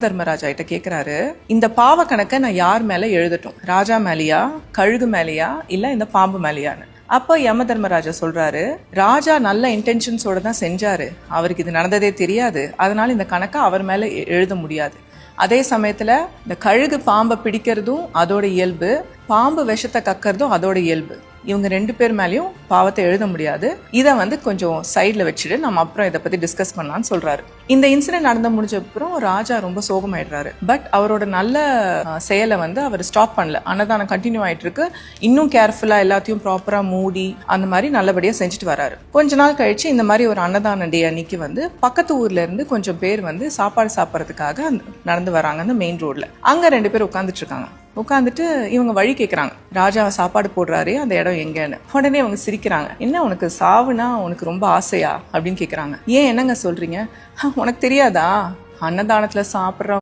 தர்மராஜா கிட்ட கேக்குறாரு, இந்த பாவ கணக்கை நான் யார் மேல எழுதட்டும், ராஜா மேலையா, கழுகு மேலையா, இல்ல இந்த பாம்பு மேலையான்னு. அப்ப யம தர்மராஜா சொல்றாரு, ராஜா நல்ல இன்டென்ஷன்ஸோட தான் செஞ்சாரு, அவருக்கு இது நடந்ததே தெரியாது, அதனால இந்த கணக்கை அவர் மேல எழுத முடியாது. அதே சமயத்துல இந்த கழுகு பாம்பை பிடிக்கிறதும் அதோட இயல்பு, பாம்பு விஷத்தை கக்கறதும் அதோட இயல்பு. இவங்க 2 பேர் மேலேயும் பாவத்தை எழுத முடியாது. இதை கொஞ்சம் சைட்ல வச்சுட்டு நம்ம அப்புறம் இதை பத்தி டிஸ்கஸ் பண்ணலாம்னு சொல்றாரு. இந்த இன்சிடென்ட் நடந்து முடிஞ்ச அப்புறம் ராஜா ரொம்ப சோகமாயிடுறாரு. பட் அவரோட நல்ல செயலை அவர் ஸ்டாப் பண்ணல. அன்னதானம் கண்டினியூ ஆயிட்டு இருக்கு. இன்னும் கேர்ஃபுல்லா எல்லாத்தையும் ப்ராப்பரா மூடி அந்த மாதிரி நல்லபடியா செஞ்சுட்டு வராரு. கொஞ்ச நாள் கழிச்சு இந்த மாதிரி ஒரு அன்னதான டே அன்னைக்கு பக்கத்து ஊர்ல இருந்து கொஞ்சம் பேர் சாப்பாடு சாப்பிட்றதுக்காக நடந்து வராங்க அந்த மெயின் ரோட்ல. அங்க 2 பேர் உட்காந்துட்டு இருக்காங்க. உட்காந்துட்டு இவங்க வழி கேட்குறாங்க, ராஜாவை சாப்பாடு போடுறாரு அந்த இடம் எங்கன்னு. உடனே அவங்க சிரிக்கிறாங்க, என்ன உனக்கு சாவுனா உனக்கு ரொம்ப ஆசையா அப்படின்னு கேட்குறாங்க. ஏன் என்னங்க சொல்றீங்க, உனக்கு தெரியாதா, அன்னதானத்துல சாப்பிட்ற